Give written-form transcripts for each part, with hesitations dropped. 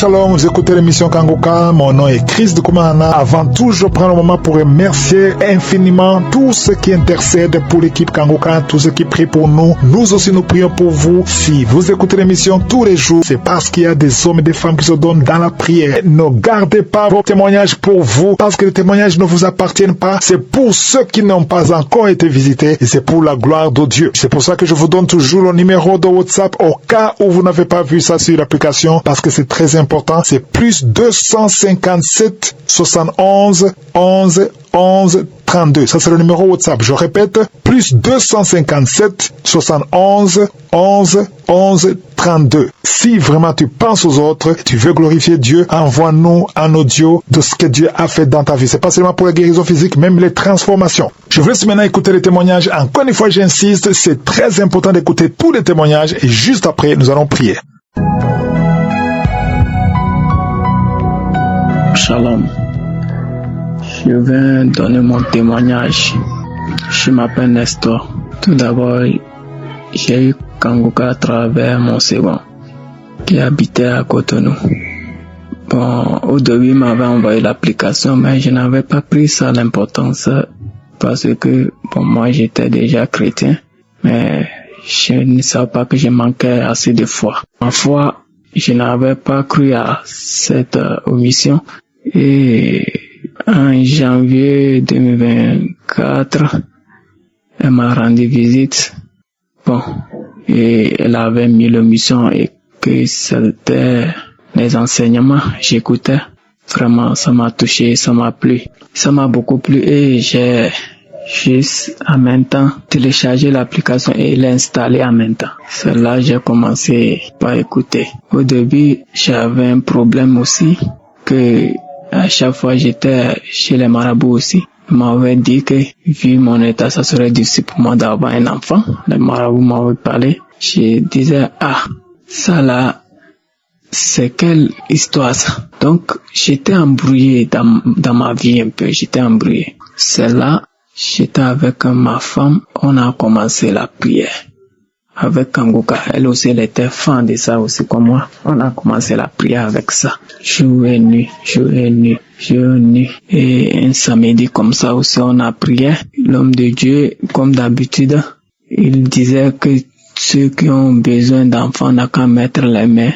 Shalom, vous écoutez l'émission Kangoka, mon nom est Chris de Koumana. Avant tout, je prends le moment pour remercier infiniment tous ceux qui intercèdent pour l'équipe Kangoka, tous ceux qui prient pour nous. Nous aussi, nous prions pour vous. Si vous écoutez l'émission tous les jours, c'est parce qu'il y a des hommes et des femmes qui se donnent dans la prière. Ne gardez pas vos témoignages pour vous, parce que les témoignages ne vous appartiennent pas. C'est pour ceux qui n'ont pas encore été visités et c'est pour la gloire de Dieu. C'est pour ça que je vous donne toujours le numéro de WhatsApp au cas où vous n'avez pas vu ça sur l'application, parce que c'est très important. C'est plus 257 71 11 11 32. Ça, c'est le numéro WhatsApp. Je répète, plus 257 71 11 11 32. Si vraiment tu penses aux autres, tu veux glorifier Dieu, envoie-nous un audio de ce que Dieu a fait dans ta vie. C'est pas seulement pour la guérison physique, même les transformations. Je vous laisse maintenant écouter les témoignages. Encore une fois, j'insiste, c'est très important d'écouter tous les témoignages et juste après, nous allons prier. Shalom. Je viens donner mon témoignage. Je m'appelle Nestor. Tout d'abord, j'ai eu Kangoka à travers mon second qui habitait à Cotonou. Bon, au début, il m'avait envoyé l'application, mais je n'avais pas pris ça à l'importance parce que, bon, moi, j'étais déjà chrétien, mais je ne savais pas que je manquais assez de foi. Ma foi, je n'avais pas cru à cette omission et en janvier 2024, elle m'a rendu visite. Bon, et elle avait mis l'omission et que c'était les enseignements, j'écoutais. Vraiment, ça m'a touché, ça m'a plu. Ça m'a beaucoup plu et j'ai juste en même temps téléchargé l'application et l'installer en même temps. C'est là que j'ai commencé à écouter. Au début, j'avais un problème aussi que à chaque fois j'étais chez les marabouts aussi. Ils m'avaient dit que vu mon état, ça serait difficile pour moi d'avoir un enfant. Les marabouts m'avaient parlé. Je disais, ça là, c'est quelle histoire ça? Donc, j'étais embrouillé dans ma vie un peu, j'étais embrouillé. C'est là, j'étais avec ma femme, on a commencé la prière. Avec Kangoka, elle aussi, elle était fan de ça aussi comme moi. On a commencé la prière avec ça. Jour et nuit. Et un samedi comme ça aussi, on a prié. L'homme de Dieu, comme d'habitude, il disait que ceux qui ont besoin d'enfants n'ont qu'à mettre les mains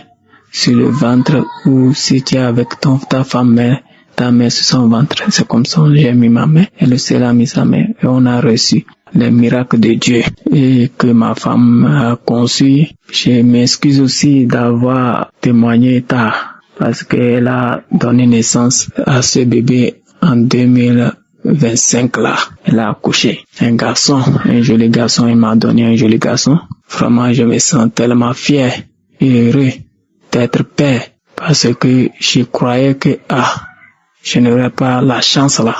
sur le ventre, ou si tu es avec ta femme, ta main sur son ventre. C'est comme ça que j'ai mis ma main. Elle aussi a mis sa main et on a reçu les miracles de Dieu et que ma femme a conçu. Je m'excuse aussi d'avoir témoigné tard parce qu'elle a donné naissance à ce bébé en 2025 là. Elle a accouché un garçon, un joli garçon. Il m'a donné un joli garçon. Vraiment, je me sens tellement fier et heureux d'être père parce que je croyais que je n'aurais pas la chance là.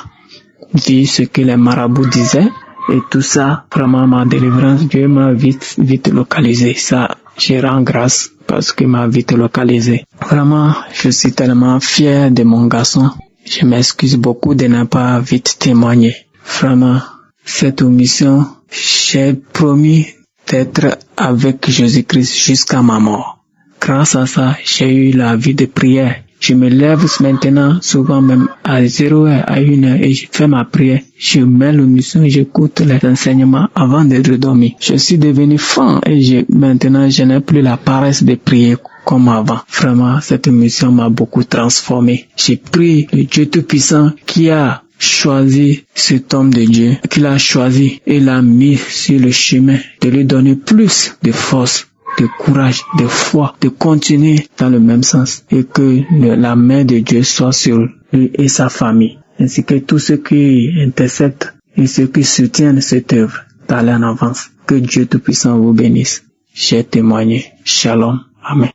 Vu ce que les marabouts disaient et tout ça, vraiment ma délivrance, Dieu m'a vite localisé. Ça, je rends grâce parce qu'il m'a vite localisé. Vraiment, je suis tellement fier de mon garçon. Je m'excuse beaucoup de ne pas vite témoigner. Vraiment, cette omission, j'ai promis d'être avec Jésus-Christ jusqu'à ma mort. Grâce à ça, j'ai eu la vie de prière. Je me lève maintenant, souvent même à 0 heure, à 1 heure, et je fais ma prière. Je mets l'omission, j'écoute les enseignements avant de dormir. Je suis devenu fan et maintenant, je n'ai plus la paresse de prier comme avant. Vraiment, cette mission m'a beaucoup transformé. J'ai prié le Dieu Tout-Puissant qui a choisi cet homme de Dieu, qu'il a choisi et l'a mis sur le chemin de lui donner plus de force, de courage, de foi, de continuer dans le même sens et que la main de Dieu soit sur lui et sa famille, ainsi que tous ceux qui intercèdent et ceux qui soutiennent cette œuvre d'aller en avance. Que Dieu Tout-Puissant vous bénisse. J'ai témoigné. Shalom. Amen.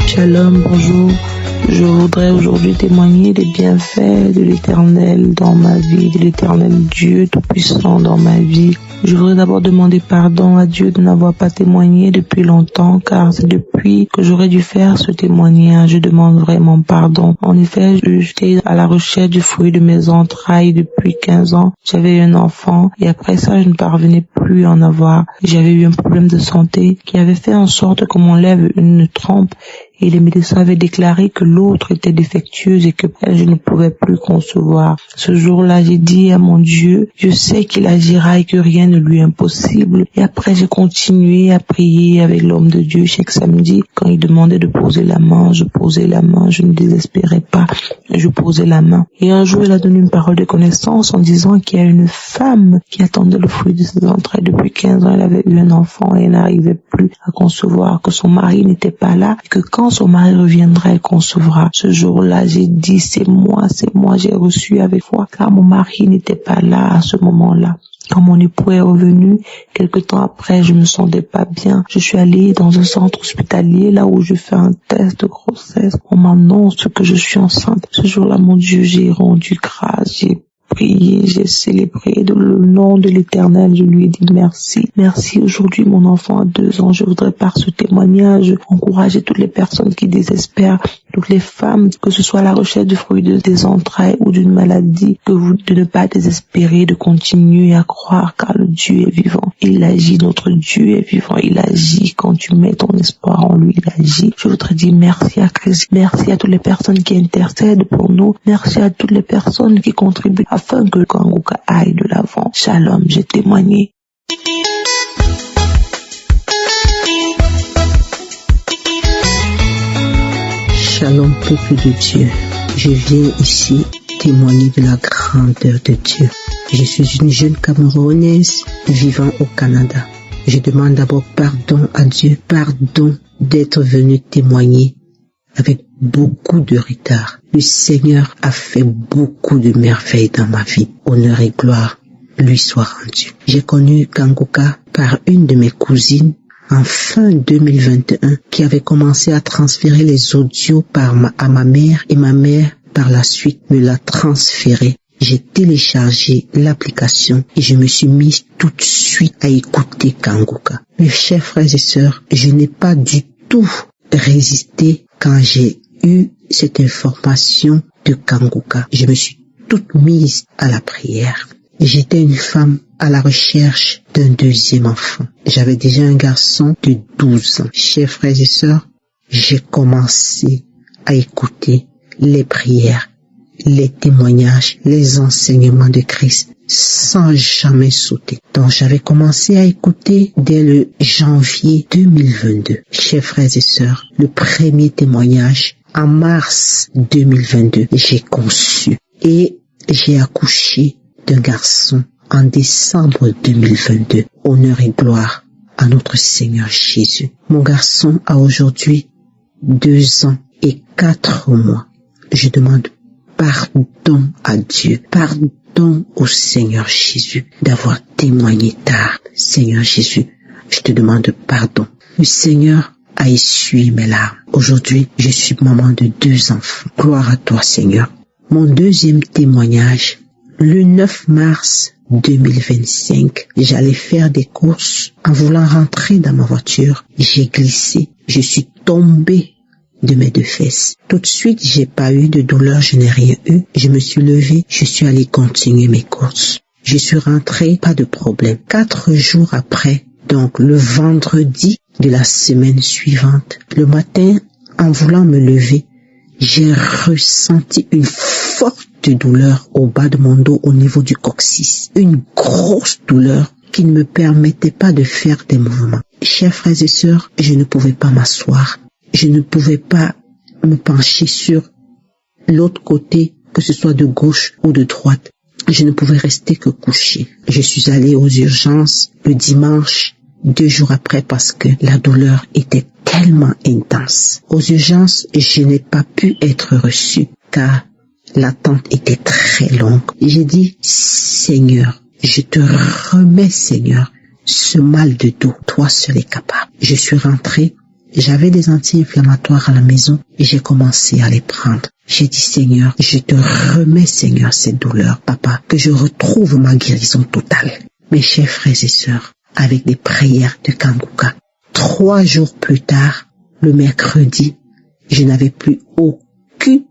Shalom, bonjour. Je voudrais aujourd'hui témoigner des bienfaits de l'Éternel dans ma vie, de l'Éternel Dieu Tout-Puissant dans ma vie. Je voudrais d'abord demander pardon à Dieu de n'avoir pas témoigné depuis longtemps, car c'est depuis que j'aurais dû faire ce témoignage. Je demande vraiment pardon. En effet, j'étais à la recherche du fruit de mes entrailles depuis 15 ans. J'avais eu un enfant et après ça, je ne parvenais plus à en avoir. J'avais eu un problème de santé qui avait fait en sorte que mon lèvre une trompe et les médecins avaient déclaré que l'autre était défectueuse et que je ne pouvais plus concevoir. Ce jour-là, j'ai dit à mon Dieu, je sais qu'il agira et que rien ne lui est impossible. Et après, j'ai continué à prier avec l'homme de Dieu chaque samedi. Quand il demandait de poser la main, je posais la main, je ne désespérais pas, je posais la main. Et un jour, il a donné une parole de connaissance en disant qu'il y a une femme qui attendait le fruit de ses entrailles depuis 15 ans. Elle avait eu un enfant et elle n'arrivait plus à concevoir, que son mari n'était pas là et que quand son mari reviendra, elle concevra. Ce jour-là, j'ai dit, c'est moi, j'ai reçu avec foi, car mon mari n'était pas là à ce moment-là. Quand mon époux est revenu, quelque temps après, je me sentais pas bien. Je suis allée dans un centre hospitalier, là où je fais un test de grossesse. On m'annonce que je suis enceinte. Ce jour-là, mon Dieu, j'ai rendu grâce, j'ai prié, j'ai célébré le nom de l'Éternel. Je lui ai dit merci. Merci. Aujourd'hui, mon enfant a 2 ans. Je voudrais par ce témoignage encourager toutes les personnes qui désespèrent, toutes les femmes, que ce soit à la recherche du fruit des entrailles ou d'une maladie, de ne pas désespérer, de continuer à croire, car le Dieu est vivant. Il agit, notre Dieu est vivant. Il agit quand tu mets ton espoir en lui, il agit. Je voudrais dire merci à Christ. Merci à toutes les personnes qui intercèdent pour nous. Merci à toutes les personnes qui contribuent afin que le Kanguka aille de l'avant. Shalom, j'ai témoigné. Shalom, peuple de Dieu. Je viens ici témoigner de la grandeur de Dieu. Je suis une jeune Camerounaise vivant au Canada. Je demande d'abord pardon à Dieu, pardon d'être venu témoigner avec beaucoup de retard. Le Seigneur a fait beaucoup de merveilles dans ma vie. Honneur et gloire lui soit rendu. J'ai connu Kanguka par une de mes cousines en fin 2021 qui avait commencé à transférer les audios à ma mère et ma mère par la suite me l'a transféré. J'ai téléchargé l'application et je me suis mise tout de suite à écouter Kanguka. Mes chers frères et sœurs, je n'ai pas du tout résisté quand j'ai eu cette information de Kanguka. Je me suis toute mise à la prière. J'étais une femme à la recherche d'un deuxième enfant. J'avais déjà un garçon de 12 ans. Chers frères et sœurs, j'ai commencé à écouter les prières, les témoignages, les enseignements de Christ sans jamais sauter. Donc j'avais commencé à écouter dès le janvier 2022. Chers frères et sœurs, le premier témoignage en mars 2022, j'ai conçu et j'ai accouché d'un garçon en décembre 2022. Honneur et gloire à notre Seigneur Jésus. Mon garçon a aujourd'hui 2 ans et 4 mois. Je demande pardon à Dieu, pardon au Seigneur Jésus d'avoir témoigné tard. Seigneur Jésus, je te demande pardon. Le Seigneur a essuyé mes larmes. Aujourd'hui, je suis maman de 2 enfants. Gloire à toi, Seigneur. Mon deuxième témoignage, le 9 mars 2025, j'allais faire des courses. En voulant rentrer dans ma voiture, j'ai glissé. Je suis tombée de mes 2 fesses. Tout de suite, j'ai pas eu de douleur, je n'ai rien eu. Je me suis levée, je suis allée continuer mes courses. Je suis rentrée, pas de problème. 4 jours après, donc le vendredi de la semaine suivante, le matin, en voulant me lever, j'ai ressenti une forte douleur au bas de mon dos au niveau du coccyx. Une grosse douleur qui ne me permettait pas de faire des mouvements. Chers frères et sœurs, je ne pouvais pas m'asseoir. Je ne pouvais pas me pencher sur l'autre côté, que ce soit de gauche ou de droite. Je ne pouvais rester que couché. Je suis allée aux urgences le dimanche, 2 jours après, parce que la douleur était tellement intense. Aux urgences, je n'ai pas pu être reçue car l'attente était très longue. J'ai dit, Seigneur, je te remets, Seigneur, ce mal de dos. Toi seul es capable. Je suis rentrée. J'avais des anti-inflammatoires à la maison et j'ai commencé à les prendre. J'ai dit, Seigneur, je te remets, Seigneur, cette douleur, papa, que je retrouve ma guérison totale. mes chers frères et sœurs, avec des prières de Kanguka. 3 jours plus tard, le mercredi, je n'avais plus aucune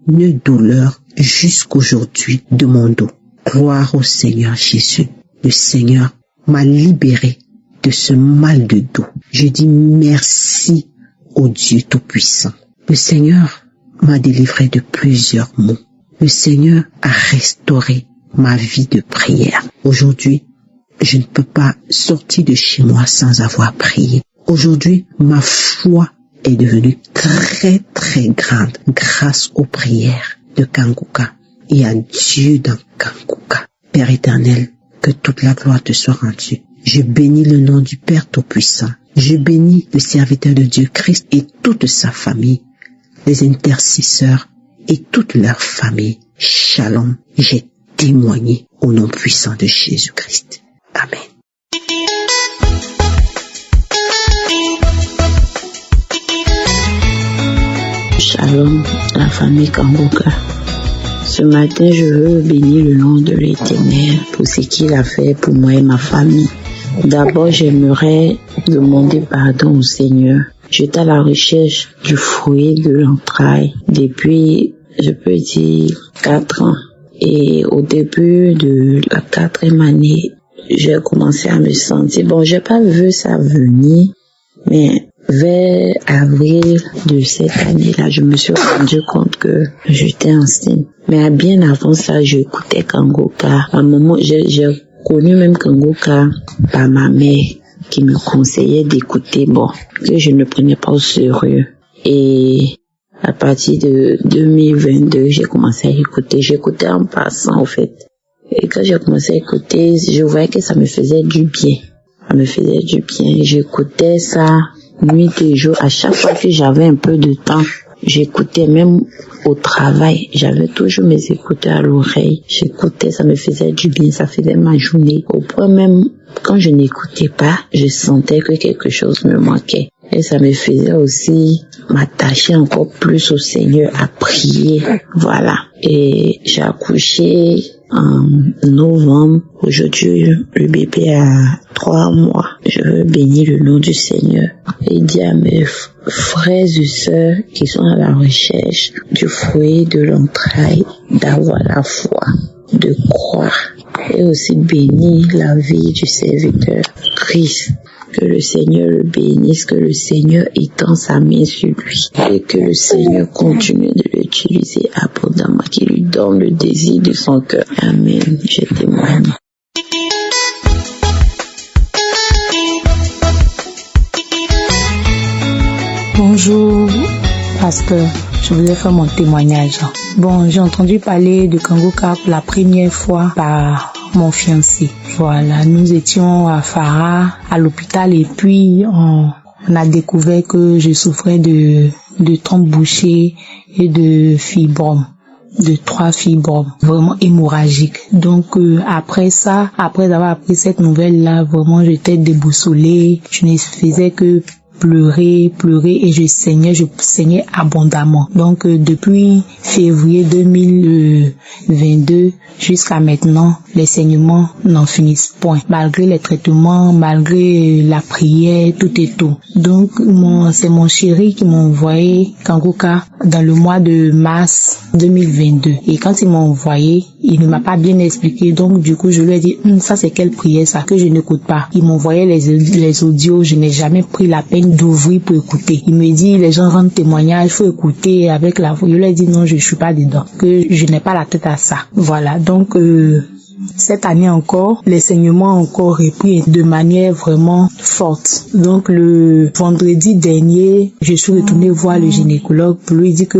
douleur jusqu'aujourd'hui de mon dos. Gloire au Seigneur Jésus. Le Seigneur m'a libéré de ce mal de dos. Je dis merci au Dieu Tout-Puissant. Le Seigneur m'a délivré de plusieurs maux. Le Seigneur a restauré ma vie de prière. Aujourd'hui, je ne peux pas sortir de chez moi sans avoir prié. Aujourd'hui, ma foi est devenue très très grande grâce aux prières de Kanguka et à Dieu dans Kanguka. Père éternel, que toute la gloire te soit rendue. Je bénis le nom du Père Tout-Puissant. Je bénis le serviteur de Dieu Christ et toute sa famille, les intercesseurs et toute leur famille. Shalom, j'ai témoigné au nom puissant de Jésus-Christ. Amen. Shalom, la famille Kanguka. Ce matin, je veux bénir le nom de l'Éternel pour ce qu'il a fait pour moi et ma famille. D'abord, j'aimerais demander pardon au Seigneur. J'étais à la recherche du fruit de l'entraille depuis, je peux dire, 4 ans. Et au début de la 4e année, j'ai commencé à me sentir, j'ai pas vu ça venir, mais vers avril de cette année-là, je me suis rendu compte que j'étais enceinte. Mais bien avant ça, j'écoutais Kanguka. À un moment, j'ai connu même Kanguka par ma mère qui me conseillait d'écouter, que je ne prenais pas au sérieux. Et à partir de 2022, j'ai commencé à écouter. J'écoutais en passant, en fait. Et quand j'ai commencé à écouter, je voyais que ça me faisait du bien. Ça me faisait du bien. J'écoutais ça nuit et jour. À chaque fois que j'avais un peu de temps, j'écoutais même au travail. J'avais toujours mes écouteurs à l'oreille. J'écoutais, ça me faisait du bien. Ça faisait ma journée. Au point même, quand je n'écoutais pas, je sentais que quelque chose me manquait. Et ça me faisait aussi m'attacher encore plus au Seigneur, à prier. Voilà. Et j'ai accouché en novembre. Aujourd'hui, le bébé a 3 mois. Je veux bénir le nom du Seigneur et dire à mes frères et sœurs qui sont à la recherche du fruit de l'entraille d'avoir la foi, de croire et aussi bénir la vie du serviteur Christ. Que le Seigneur le bénisse, que le Seigneur étend sa main sur lui et que le Seigneur continue de l'utiliser abondamment, qu'il lui donne le désir de son cœur. Amen. Je témoigne. Bonjour, pasteur. Je voulais faire mon témoignage. J'ai entendu parler de Kanguka pour la première fois par mon fiancé. Voilà, nous étions à Farah, à l'hôpital, et puis on a découvert que je souffrais de trompes bouchées et de fibromes. De 3 fibromes, vraiment hémorragiques. Donc après avoir appris cette nouvelle-là, vraiment j'étais déboussolée. Je ne faisais que pleurer et je saignais abondamment. Donc depuis février 2022 jusqu'à maintenant, les saignements n'en finissent point. Malgré les traitements, malgré la prière, tout et tout. Donc c'est mon chéri qui m'a envoyé Kanguka dans le mois de mars 2022. Et quand il m'a envoyé, il ne m'a pas bien expliqué. Donc du coup, je lui ai dit, ça c'est quelle prière ça que je n'écoute pas. Il m'envoyait les audios, je n'ai jamais pris la peine d'ouvrir pour écouter. Il me dit, les gens rendent témoignage, faut écouter avec la voix. Je lui ai dit, non, je suis pas dedans, que je n'ai pas la tête à ça. Voilà, donc cette année encore, les saignements ont encore repris de manière vraiment forte. Donc le vendredi dernier, je suis retournée voir le gynécologue pour lui dire que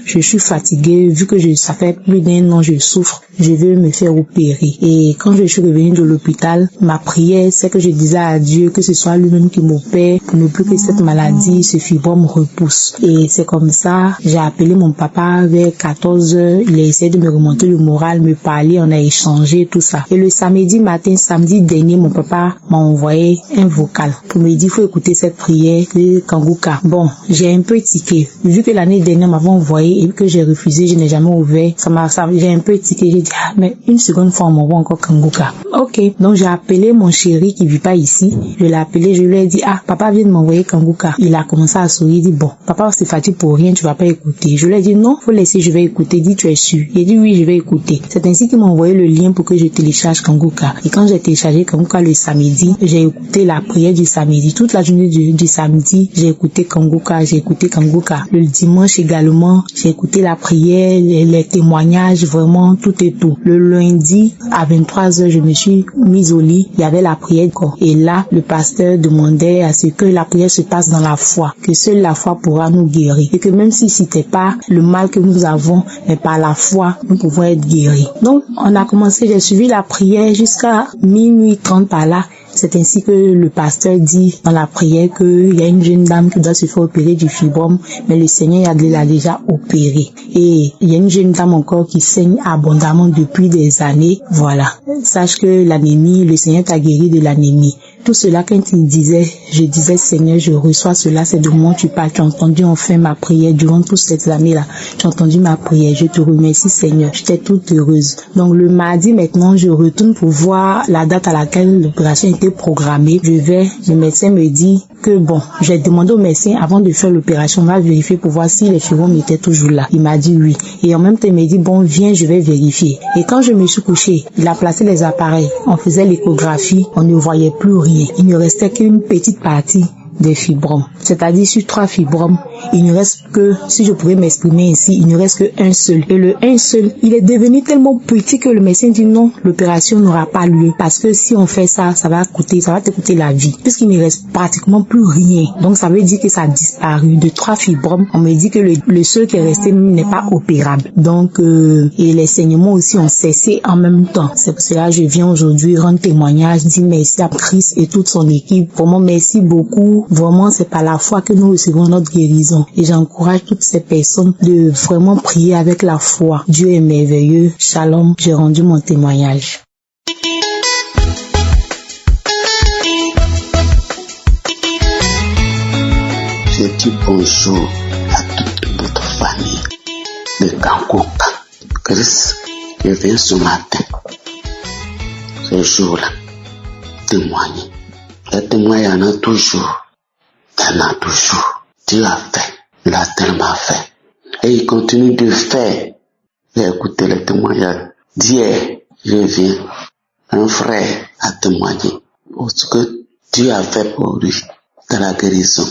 je suis fatiguée, vu que ça fait plus d'1 an je souffre, je veux me faire opérer. Et quand je suis revenue de l'hôpital, ma prière, c'est que je disais à Dieu que ce soit lui-même qui m'opère pour ne plus que cette maladie, ce fibrome repousse. Et c'est comme ça, j'ai appelé mon papa vers 14h, il a essayé de me remonter le moral, me parler, on a échangé échanger, tout ça. Et le samedi dernier, mon papa m'a envoyé un vocal pour me dire, faut écouter cette prière de Kanguka. Bon, j'ai un peu tiqué. Vu que l'année dernière, m'avait envoyé et que j'ai refusé, je n'ai jamais ouvert. J'ai un peu tiqué. J'ai dit, mais une seconde fois, on m'envoie encore Kanguka. Ok. Donc, j'ai appelé mon chéri qui vit pas ici. Je l'ai appelé, je lui ai dit, papa vient de m'envoyer Kanguka. Il a commencé à sourire. Il dit, bon, papa, c'est fatigué pour rien, tu vas pas écouter. Je lui ai dit, non, faut laisser, je vais écouter. Il dit, tu es sûr? Il dit, oui, je vais écouter. C'est ainsi qu'il m'a envoyé le lien pour que je télécharge Kanguka. Et quand j'ai téléchargé Kanguka le samedi, j'ai écouté la prière du samedi. Toute la journée du samedi, j'ai écouté Kanguka. Le dimanche également, j'ai écouté la prière, les témoignages, vraiment, tout et tout. Le lundi, à 23h, je me suis mise au lit. Il y avait la prière. Et là, le pasteur demandait à ce que la prière se passe dans la foi. Que seule la foi pourra nous guérir. Et que même si c'était pas le mal que nous avons, mais par la foi, nous pouvons être guéris. Donc, on a commencé, j'ai suivi la prière jusqu'à minuit 30 par là. C'est ainsi que le pasteur dit dans la prière qu'il y a une jeune dame qui doit se faire opérer du fibrome, mais le Seigneur l'a déjà opéré. Et il y a une jeune dame encore qui saigne abondamment depuis des années. Voilà. Sache que l'anémie, le Seigneur t'a guéri de l'anémie. Tout cela, quand je disais, Seigneur, je reçois cela, c'est de moi tu parles. Tu as entendu enfin ma prière durant toutes ces années-là. Tu as entendu ma prière. Je te remercie, Seigneur. J'étais toute heureuse. Donc, le mardi, maintenant, je retourne pour voir la date à laquelle l'opération était programmée. Le médecin me dit que bon, j'ai demandé au médecin avant de faire l'opération, on va vérifier pour voir si les fibromes étaient toujours là. Il m'a dit oui. Et en même temps, il m'a dit bon, viens, je vais vérifier. Et quand je me suis couchée, il a placé les appareils. On faisait l'échographie, on ne voyait plus rien. Il ne restait qu'une petite partie des fibromes. C'est-à-dire sur 3 fibromes, il ne reste que, si je pouvais m'exprimer ici, il ne reste qu'un seul. Et le un seul, il est devenu tellement petit que le médecin dit non, l'opération n'aura pas lieu. Parce que si on fait ça, ça va te coûter la vie. Puisqu'il ne reste pratiquement plus rien. Donc ça veut dire que ça a disparu. De 3 fibromes, on me dit que le seul qui est resté n'est pas opérable. Donc, et les saignements aussi ont cessé en même temps. C'est pour cela que je viens aujourd'hui rendre témoignage, dire merci à Christ et toute son équipe. Vraiment, merci beaucoup. Vraiment, c'est par la foi que nous recevons notre guérison. Et j'encourage toutes ces personnes de vraiment prier avec la foi. Dieu est merveilleux. Shalom, j'ai rendu mon témoignage. Je dis bonjour à toute votre famille de Kanguka. Christ, je viens ce matin, ce jour-là, témoigner. Les témoins, il y en a toujours. Il y en a toujours. Dieu a fait. Il a tellement fait. Et il continue de faire. J'ai écouté les témoignages. D'hier, je viens. Un frère a témoigné. Ce que Dieu a fait pour lui. Dans la guérison.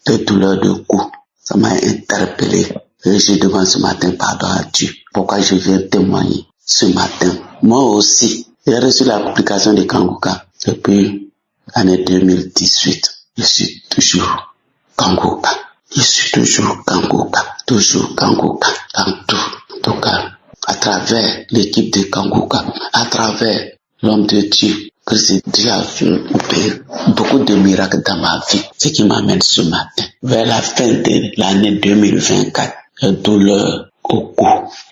De douleur de cou. Ça m'a interpellé. Et je demande ce matin pardon à Dieu. Pourquoi je viens témoigner ce matin. Moi aussi, j'ai reçu la publication de Kanguka depuis l'année 2018. Je suis toujours Kanguka. Je suis toujours Kanguka. Toujours Kanguka. Dans tout. Donc, à travers l'équipe de Kanguka, à travers l'homme de Dieu, que Dieu a fait beaucoup de miracles dans ma vie. Ce qui m'amène ce matin. Vers la fin de l'année 2024, la douleur au cou,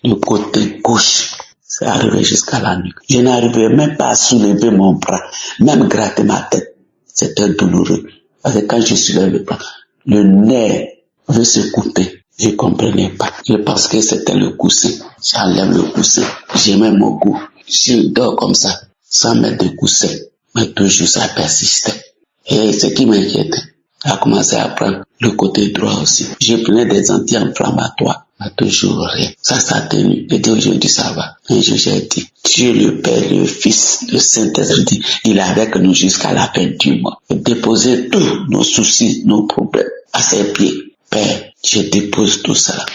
du côté gauche, c'est arrivé jusqu'à la nuque. Je n'arrivais même pas à soulever mon bras, même gratter ma tête. C'était douloureux. Parce que quand je soulève le bras, le nerf veut se couper. Je comprenais pas. Je pense que c'était le coussin. J'enlève le coussin. J'aimais mon cou. Je dors comme ça, sans mettre de coussin. Mais toujours ça persistait. Et ce qui m'inquiétait, a commencé à prendre le côté droit aussi. Je prenais des anti-inflammatoires. Mais toujours rien. Ça a tenu. Et dès aujourd'hui, ça va. Un jour, j'ai dit, Dieu le Père, le Fils, le Saint-Esprit, il est avec nous jusqu'à la fin du mois. Déposer tous nos soucis, nos problèmes à ses pieds. Père, je dépose tout ça.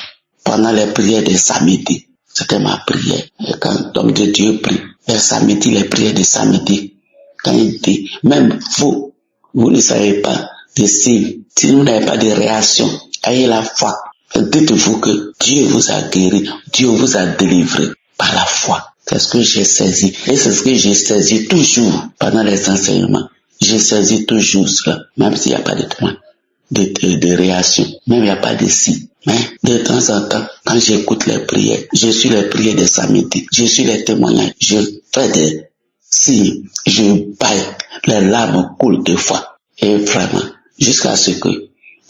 Pendant les prières de samedi, c'était ma prière. Et quand l'homme de Dieu prie, les samedis, les prières de samedi, quand il dit, même vous ne savez pas de signes, si vous n'avez pas de réaction, ayez la foi. Dites-vous que Dieu vous a guéri, Dieu vous a délivré par la foi. C'est ce que j'ai saisi. Et c'est ce que j'ai saisi toujours pendant les enseignements. J'ai saisi toujours cela, même s'il n'y a pas de témoin, de réaction, même il n'y a pas de signe. Mais de temps en temps, quand j'écoute les prières, je suis les prières de samedi, je suis les témoignages, je fais des signes, je baille, les larmes coulent de foi. Et vraiment, jusqu'à ce que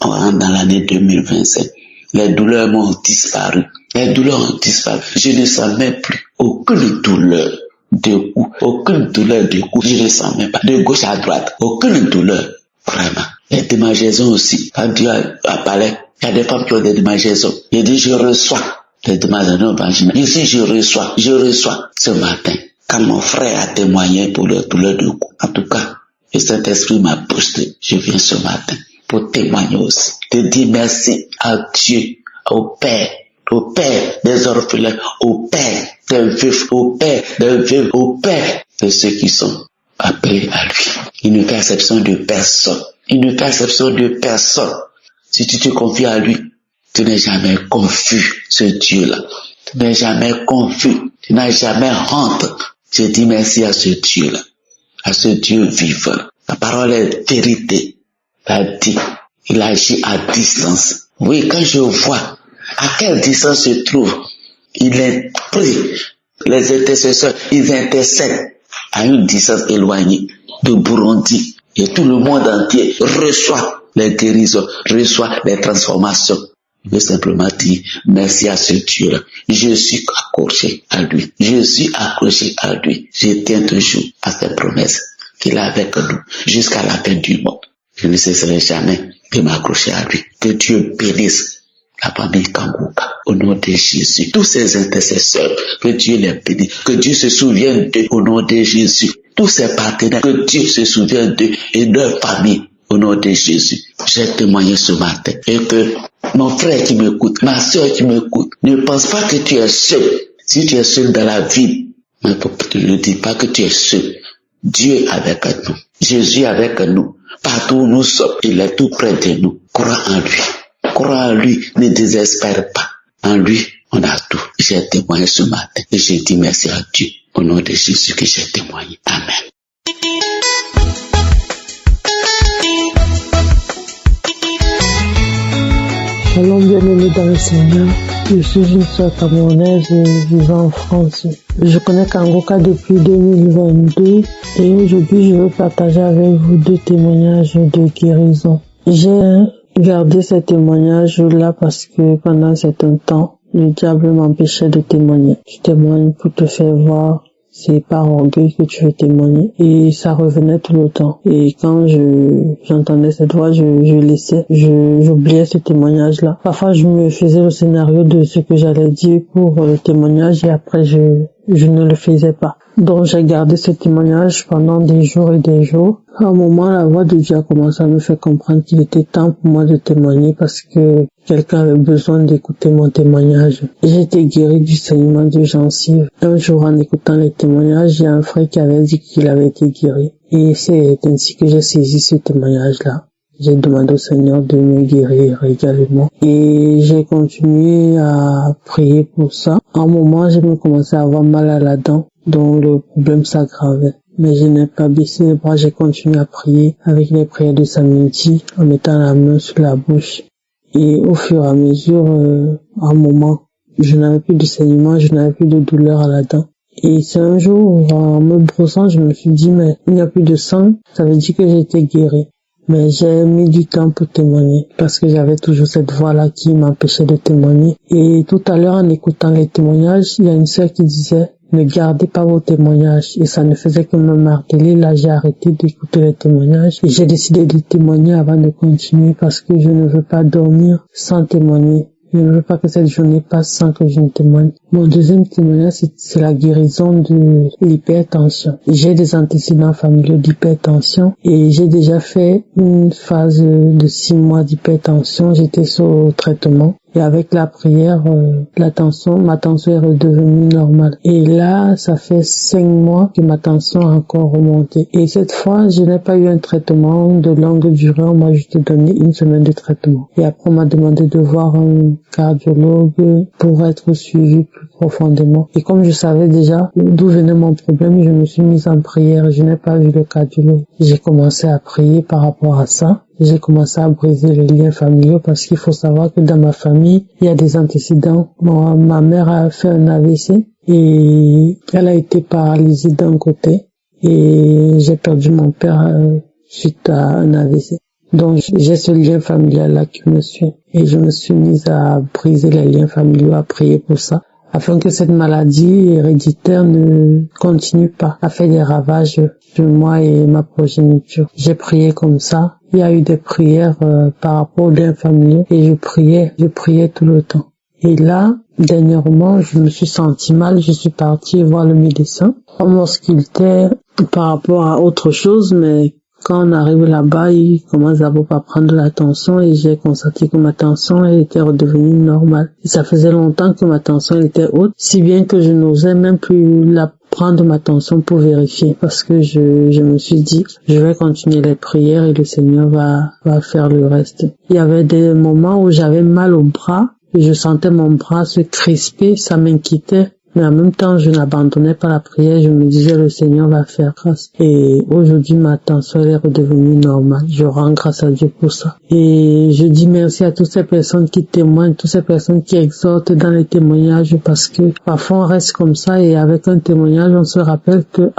on rentre dans l'année 2025, les douleurs m'ont disparu. Les douleurs ont disparu. Je ne sens même plus aucune douleur de cou, aucune douleur de cou. Je ne sens même pas de gauche à droite, aucune douleur. Vraiment. Les démangeaisons aussi. Quand Dieu a parlé, il y a des femmes qui ont des démangeaisons. Il dit, je reçois les démangeaisons. Ici, je reçois ce matin. Quand mon frère a témoigné pour les douleurs de cou, en tout cas, le Saint-Esprit m'a boosté. Je viens ce matin pour témoigner aussi. De dire merci à Dieu, au Père des orphelins, au Père des veufs, au Père des veuves, au Père de ceux qui sont appelés à lui. Il ne fait exception de personne. Il ne fait exception de personne. Si tu te confies à lui, tu n'es jamais confus, ce Dieu-là. Tu n'es jamais confus. Tu n'as jamais honte. Je dis merci à ce Dieu-là, à ce Dieu vivant. La parole est vérité. Il agit à distance. Oui, quand je vois à quelle distance se trouve, il est pris. Les intercesseurs, ils intercèdent à une distance éloignée de Burundi. Et tout le monde entier reçoit les guérisons, reçoit les transformations. Je veux simplement dire merci à ce Dieu-là. Je suis accroché à lui. Je suis accroché à lui. Je tiens toujours à ses promesses qu'il a avec nous jusqu'à la fin du monde. Je ne cesserai jamais de m'accrocher à lui. Que Dieu bénisse la famille Kanguka au nom de Jésus. Tous ces intercesseurs, que Dieu les bénisse. Que Dieu se souvienne d'eux au nom de Jésus. Tous ces partenaires, que Dieu se souvienne d'eux et de leur famille au nom de Jésus. J'ai témoigné ce matin et que mon frère qui m'écoute, ma soeur qui m'écoute, ne pense pas que tu es seul. Si tu es seul dans la vie, mais ne dis pas que tu es seul. Dieu est avec nous. Jésus est avec nous. Partout où nous sommes, il est tout près de nous. Crois en lui. Crois en lui. Ne désespère pas. En lui, on a tout. J'ai témoigné ce matin et j'ai dit merci à Dieu. Au nom de Jésus que j'ai témoigné. Amen. Shalom, bien-aimés dans le Seigneur. Je suis une sœur camerounaise vivant en France. Je connais Kanguka depuis 2022 et aujourd'hui je veux partager avec vous 2 témoignages de guérison. J'ai gardé ces témoignages-là parce que pendant un certain temps, le diable m'empêchait de témoigner. Tu témoignes pour te faire voir. C'est par orgueil que tu veux témoigner. Et ça revenait tout le temps. Et quand j'entendais cette voix, j'oubliais ce témoignage-là. Parfois, je me faisais le scénario de ce que j'allais dire pour le témoignage et après, je ne le faisais pas. Donc, j'ai gardé ce témoignage pendant des jours et des jours. À un moment, la voix de Dieu a commencé à me faire comprendre qu'il était temps pour moi de témoigner parce que quelqu'un avait besoin d'écouter mon témoignage. J'ai été guéri du saignement de gencive. Un jour, en écoutant les témoignages, il y a un frère qui avait dit qu'il avait été guéri. Et c'est ainsi que j'ai saisi ce témoignage-là. J'ai demandé au Seigneur de me guérir également. Et j'ai continué à prier pour ça. À un moment, j'ai commencé à avoir mal à la dent, dont le problème s'aggravait. Mais je n'ai pas baissé les bras, j'ai continué à prier avec les prières de samedi en mettant la main sur la bouche. Et au fur et à mesure, à un moment, je n'avais plus de saignement, je n'avais plus de douleur à la dent. Et c'est un jour, en me brossant, je me suis dit, mais il n'y a plus de sang, ça veut dire que j'ai été guéri. Mais j'ai mis du temps pour témoigner parce que j'avais toujours cette voix-là qui m'empêchait de témoigner. Et tout à l'heure, en écoutant les témoignages, il y a une sœur qui disait « Ne gardez pas vos témoignages ». Et ça ne faisait que me marteler. Là, j'ai arrêté d'écouter les témoignages et j'ai décidé de témoigner avant de continuer parce que je ne veux pas dormir sans témoigner. Je ne veux pas que cette journée passe sans que je ne témoigne. Mon deuxième témoignage, c'est la guérison de l'hypertension. J'ai des antécédents familiaux d'hypertension et j'ai déjà fait une phase de 6 mois d'hypertension. J'étais sous traitement. Et avec la prière, ma tension est redevenue normale. Et là, ça fait 5 mois que ma tension a encore remonté. Et cette fois, je n'ai pas eu un traitement de longue durée. On m'a juste donné 1 semaine de traitement. Et après, on m'a demandé de voir un cardiologue pour être suivi plus profondément. Et comme je savais déjà d'où venait mon problème, je me suis mise en prière. Je n'ai pas vu le cardiologue. J'ai commencé à prier par rapport à ça. J'ai commencé à briser les liens familiaux parce qu'il faut savoir que dans ma famille, il y a des antécédents. Ma mère a fait un AVC et elle a été paralysée d'un côté et j'ai perdu mon père suite à un AVC. Donc j'ai ce lien familial là qui me suit et je me suis mise à briser les liens familiaux, à prier pour ça, afin que cette maladie héréditaire ne continue pas à faire des ravages sur moi et ma progéniture. J'ai prié comme ça. Il y a eu des prières par rapport aux liens familiaux et je priais tout le temps. Et là, dernièrement, je me suis sentie mal, je suis partie voir le médecin. On m'auscultait par rapport à autre chose, mais quand on arrive là-bas, il commence d'abord par prendre la tension et j'ai constaté que ma tension était redevenue normale. Et ça faisait longtemps que ma tension était haute, si bien que je n'osais même plus prendre ma tension pour vérifier parce que je me suis dit, je vais continuer les prières et le Seigneur va faire le reste. Il y avait des moments où j'avais mal au bras, et je sentais mon bras se crisper, ça m'inquiétait. Mais en même temps, je n'abandonnais pas la prière, je me disais le Seigneur va faire grâce. Et aujourd'hui, ma tension est redevenue normale. Je rends grâce à Dieu pour ça. Et je dis merci à toutes ces personnes qui témoignent, toutes ces personnes qui exhortent dans les témoignages parce que parfois on reste comme ça et avec un témoignage, on se rappelle que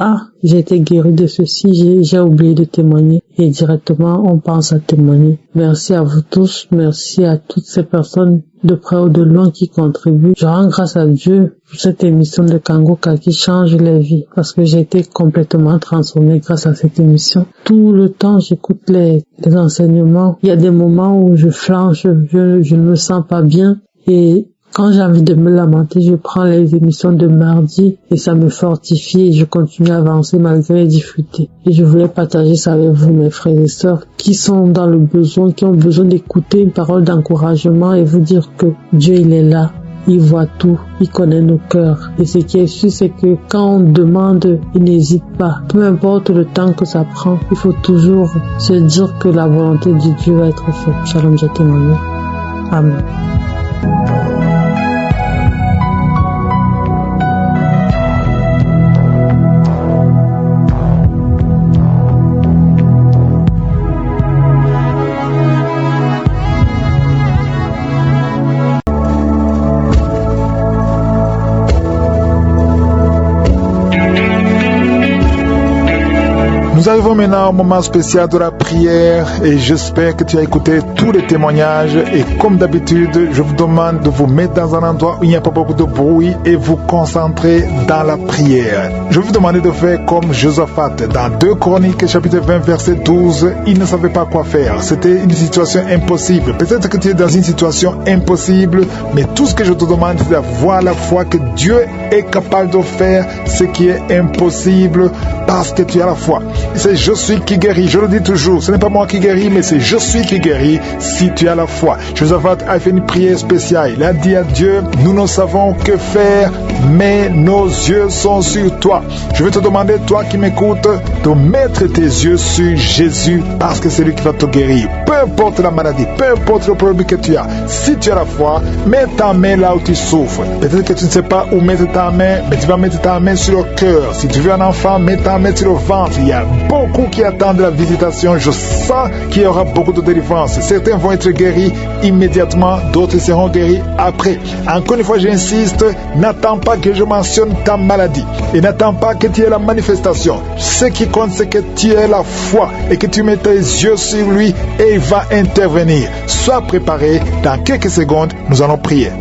j'ai été guéri de ceci, j'ai oublié de témoigner. Et directement, on pense à témoigner. Merci à vous tous, merci à toutes ces personnes de près ou de loin qui contribuent. Je rends grâce à Dieu pour cette émission de Kangoka qui change les vies parce que j'ai été complètement transformée grâce à cette émission. Tout le temps, j'écoute les enseignements. Il y a des moments où je flanche, je ne me sens pas bien et quand j'ai envie de me lamenter, je prends les émissions de mardi et ça me fortifie et je continue à avancer malgré les difficultés. Et je voulais partager ça avec vous, mes frères et sœurs, qui sont dans le besoin, qui ont besoin d'écouter une parole d'encouragement et vous dire que Dieu, il est là. Il voit tout, il connaît nos cœurs. Et ce qui est sûr, c'est que quand on demande, il n'hésite pas. Peu importe le temps que ça prend, il faut toujours se dire que la volonté de Dieu va être faite. Shalom, je témoigne. Amen. Nous arrivons maintenant au moment spécial de la prière et j'espère que tu as écouté tous les témoignages et comme d'habitude, je vous demande de vous mettre dans un endroit où il n'y a pas beaucoup de bruit et vous concentrer dans la prière. Je vais vous demander de faire comme Josaphat dans 2 Chroniques chapitre 20 verset 12. Il ne savait pas quoi faire. C'était une situation impossible. Peut-être que tu es dans une situation impossible, mais tout ce que je te demande c'est d'avoir la foi que Dieu est capable de faire ce qui est impossible parce que tu as la foi. C'est je suis qui guérit. Je le dis toujours, ce n'est pas moi qui guéris, mais c'est je suis qui guérit si tu as la foi. Josaphat a fait une prière spéciale. Il a dit à Dieu, nous ne savons que faire, mais nos yeux sont sur toi. Je vais te demander, toi qui m'écoutes, de mettre tes yeux sur Jésus parce que c'est lui qui va te guérir. Peu importe la maladie, peu importe le problème que tu as. Si tu as la foi, mets ta main là où tu souffres. Peut-être que tu ne sais pas où mettre ta main, mais tu vas mettre ta main sur le cœur. Si tu veux un enfant, mets ta main sur le ventre. Il y a beaucoup qui attendent la visitation. Je sens qu'il y aura beaucoup de délivrance. Certains vont être guéris immédiatement, d'autres seront guéris après. Encore une fois, j'insiste, n'attends pas que je mentionne ta maladie et n'attends pas que tu aies la manifestation. Ce qui compte, c'est que tu aies la foi et que tu mets tes yeux sur lui et il va intervenir. Sois préparé, dans quelques secondes, nous allons prier.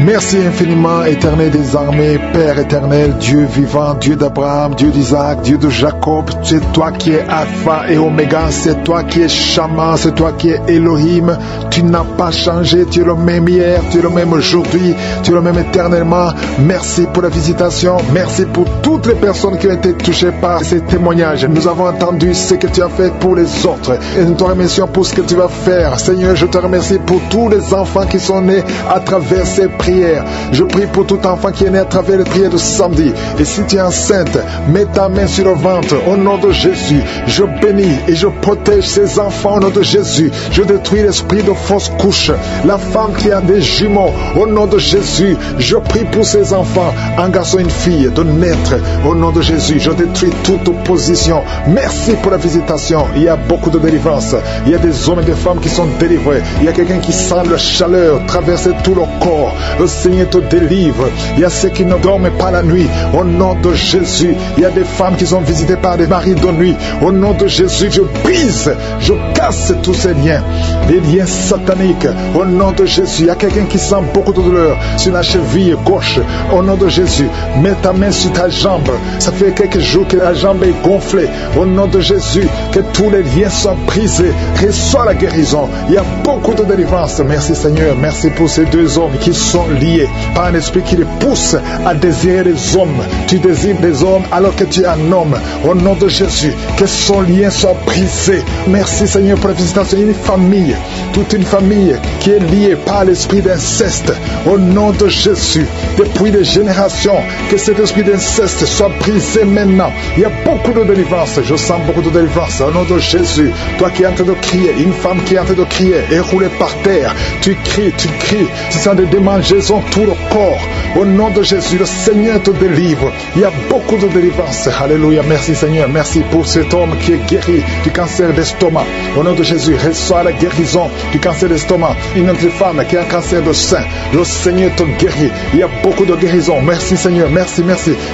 Merci infiniment, éternel des armées, Père éternel, Dieu vivant, Dieu d'Abraham, Dieu d'Isaac, Dieu de Jacob. C'est toi qui es Alpha et Oméga, c'est toi qui es Shama, c'est toi qui es Elohim. Tu n'as pas changé, tu es le même hier, tu es le même aujourd'hui, tu es le même éternellement. Merci pour la visitation, merci pour toutes les personnes qui ont été touchées par ces témoignages. Nous avons entendu ce que tu as fait pour les autres et nous te remercions pour ce que tu vas faire. Seigneur, je te remercie pour tous les enfants qui sont nés à travers ces prières. prière. Je prie pour tout enfant qui est né à travers les prières de samedi. Et si tu es enceinte, mets ta main sur le ventre au nom de Jésus. Je bénis et je protège ces enfants au nom de Jésus. Je détruis l'esprit de fausse couche. La femme qui a des jumeaux, au nom de Jésus, je prie pour ces enfants, un garçon et une fille, de naître au nom de Jésus. Je détruis toute opposition. Merci pour la visitation. Il y a beaucoup de délivrance. Il y a des hommes et des femmes qui sont délivrés. Il y a quelqu'un qui sent la chaleur traverser tout le corps. Le Seigneur te délivre. Il y a ceux qui ne dorment pas la nuit. Au nom de Jésus, il y a des femmes qui sont visitées par des maris de nuit. Au nom de Jésus, je brise, je casse tous ces liens, les liens sataniques. Au nom de Jésus, il y a quelqu'un qui sent beaucoup de douleur sur la cheville gauche. Au nom de Jésus, mets ta main sur ta jambe. Ça fait quelques jours que la jambe est gonflée. Au nom de Jésus, que tous les liens soient brisés. Reçois la guérison. Il y a beaucoup de délivrance. Merci Seigneur. Merci pour ces deux hommes qui sont liés par un esprit qui les pousse à désirer les hommes. Tu désires des hommes alors que tu es un homme. Au nom de Jésus, que son lien soit brisé. Merci Seigneur pour la visitation. Une famille, toute une famille qui est liée par l'esprit d'inceste. Au nom de Jésus, depuis des générations, que cet esprit d'inceste soit brisé maintenant. Il y a beaucoup de délivrance. Je sens beaucoup de délivrance. Au nom de Jésus, toi qui es en train de crier, une femme qui est en train de crier et rouler par terre, tu cries, tu sens des démangeaisons tout le corps. Au nom de Jésus, le Seigneur te délivre. Il y a beaucoup de délivrance. Alléluia. Merci Seigneur. Merci pour cet homme qui est guéri du cancer d'estomac. Au nom de Jésus, reçois la guérison du cancer d'estomac. Une autre femme qui a un cancer de sein, le Seigneur te guérit. Il y a beaucoup de guérison. Merci Seigneur. Merci.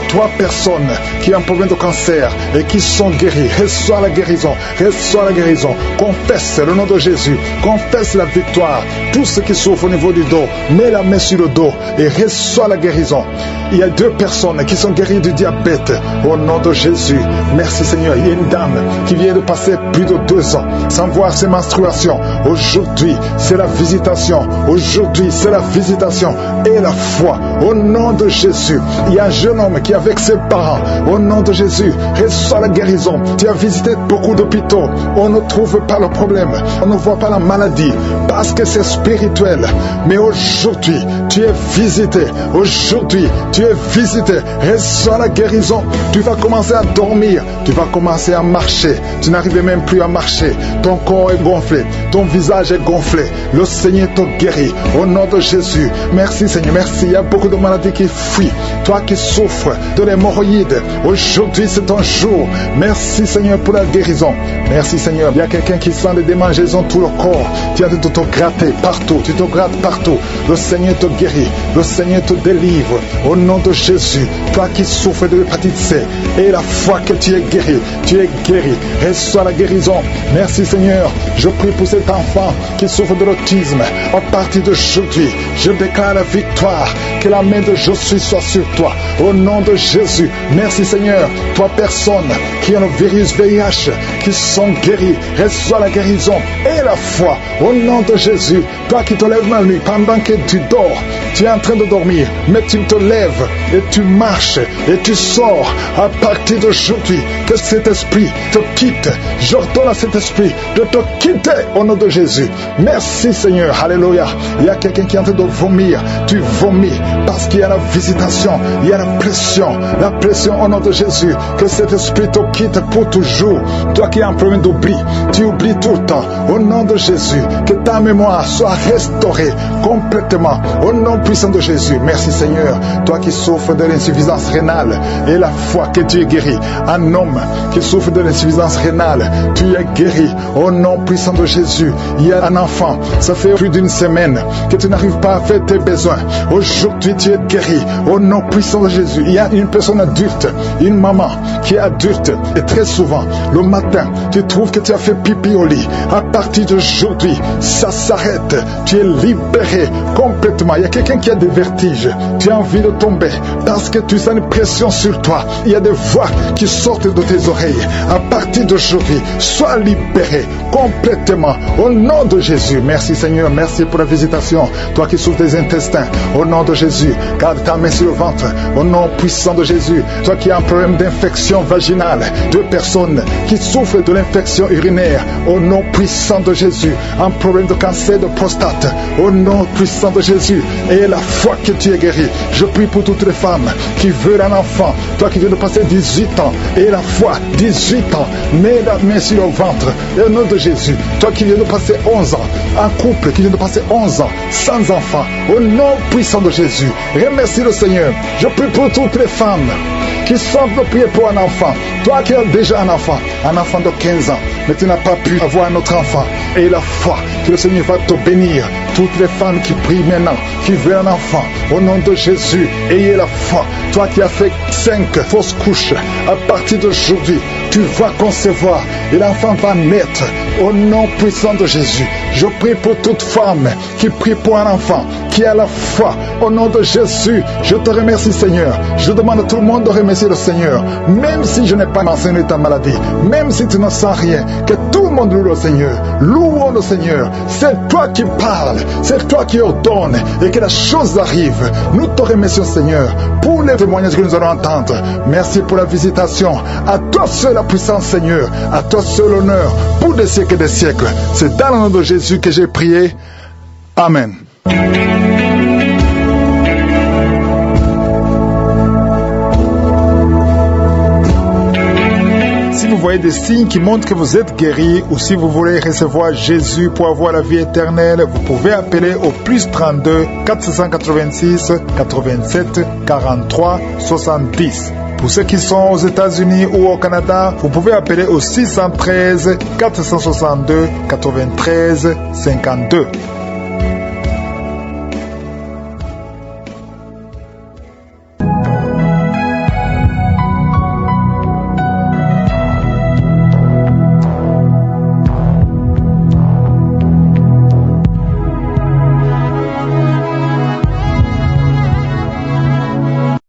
3 personnes qui ont un problème de cancer et qui sont guéries. Reçois la guérison. Reçois la guérison. Confesse le nom de Jésus. Confesse la victoire. Tous ceux qui souffrent au niveau du dos, mets la main sur le dos et reçois la guérison. Il y a 2 personnes qui sont guéries du diabète. Au nom de Jésus. Merci Seigneur. Il y a une dame qui vient de passer plus de 2 ans sans voir ses menstruations. Aujourd'hui, c'est la visitation. Aujourd'hui, c'est la visitation et la foi. Au nom de Jésus. Il y a un jeune homme qui est avec ses parents. Au nom de Jésus, reçois la guérison. Tu as visité beaucoup d'hôpitaux. On ne trouve pas le problème. On ne voit pas la maladie parce que c'est spirituel. Mais aujourd'hui, tu es visité. Aujourd'hui, tu es visité. Reçois la guérison. Tu vas commencer à dormir. Tu vas commencer à marcher. Tu n'arrives même plus à marcher. Ton corps est gonflé. Ton visage est gonflé. Le Seigneur te guérit. Au nom de Jésus. Merci Seigneur. Merci. Il y a beaucoup de maladies qui fuient. Toi qui souffres de l'hémorroïde, aujourd'hui c'est ton jour. Merci Seigneur pour la guérison. Merci Seigneur. Il y a quelqu'un qui sent des démangeaisons tout le corps. Tu as de te gratter partout. Tu te grattes partout. Le Seigneur te guérit. Le Seigneur te délivre. Au nom de Jésus. Toi qui souffres de l'hépatite C. Et la foi que tu es guéri. Tu es guéri. Reçois la guérison. Merci Seigneur. Je prie pour cet enfant qui souffre de l'autisme. À partir d'aujourd'hui, je déclare la victoire. Que la main de Josué soit sur toi. Au nom de Jésus. Merci Seigneur. 3 personnes qui ont le virus VIH, qui sont guéries. Reçois la guérison et la foi. Au nom de Jésus. Toi qui te lèves la nuit pendant que tu dors. Tu es en train de dormir. Mais tu te lèves et tu marches et tu sors. À partir d'aujourd'hui, que cet esprit te quitte. J'ordonne à cet esprit de te quitter au nom de Jésus. Merci Seigneur. Alléluia. Il y a quelqu'un qui est en train de vomir. Tu vomis parce qu'il y a la visitation. Il y a la pression au nom de Jésus. Que cet esprit te quitte pour toujours. Toi qui as un problème d'oubli, tu oublies tout le temps. Au nom de Jésus, que ta mémoire soit restaurée complètement. Au nom puissant de Jésus. Merci Seigneur. Toi qui souffres de l'insuffisance rénale et la foi que tu es guéri. Un homme qui souffre de l'insuffisance rénale, tu es guéri. Au nom puissant de Jésus. Il y a un enfant, ça fait plus d'1 semaine que tu n'arrives pas à faire tes besoins. Aujourd'hui tu es guéri. Au nom puissant de Jésus. Il y a une personne adulte, une maman qui est adulte et très souvent le matin tu trouves que tu as fait pipi au lit. À partir d'aujourd'hui ça s'arrête. Tu es libéré complètement. Il y a quelqu'un qui a des vertiges. Tu as envie de tomber parce que tu sens une pression sur toi. Il y a des voix qui sortent de tes oreilles. À partir d'aujourd'hui, sois libéré complètement au nom de Jésus. Merci Seigneur. Merci pour la visitation. Toi qui souffres des intestins, au nom de Jésus, garde ta main sur le ventre. Au nom puissant de Jésus. Toi qui as un problème d'infection d'infection vaginale, de personnes qui souffrent de l'infection urinaire, au nom puissant de Jésus, un problème de cancer de prostate, au nom puissant de Jésus, et la foi que tu es guéri. Je prie pour toutes les femmes qui veulent un enfant, toi qui viens de passer 18 ans, et la foi, 18 ans, mets la main sur le ventre, et au nom de Jésus, toi qui viens de passer 11 ans, un couple qui vient de passer 11 ans, sans enfant, au nom puissant de Jésus, remercie le Seigneur. Je prie pour toutes les femmes qui semblent prier pour un enfant. Toi qui as déjà un enfant de 15 ans, mais tu n'as pas pu avoir un autre enfant. Et la foi que le Seigneur va te bénir. Toutes les femmes qui prient maintenant, qui veulent un enfant, au nom de Jésus, ayez la foi. Toi qui as fait 5 fausses couches, à partir d'aujourd'hui, tu vas concevoir et l'enfant va naître au nom puissant de Jésus. Je prie pour toute femme qui prie pour un enfant, qui a la foi au nom de Jésus. Je te remercie, Seigneur. Je demande à tout le monde de remercier le Seigneur, même si je n'ai pas mentionné ta maladie, même si tu ne sens rien, que tout le monde loue le Seigneur. Louons le Seigneur. C'est toi qui parles, c'est toi qui ordonnes et que la chose arrive. Nous te remercions, Seigneur, pour les témoignages que nous allons entendre. Merci pour la visitation. À toi seul la puissance, Seigneur. À toi seul l'honneur pour des siècles et des siècles. C'est dans le nom de Jésus que j'ai prié. Amen. Si vous voyez des signes qui montrent que vous êtes guéri, ou si vous voulez recevoir Jésus pour avoir la vie éternelle, vous pouvez appeler au plus 32 486 87 43 70. Pour ceux qui sont aux États-Unis ou au Canada, vous pouvez appeler au 613 462 93 52.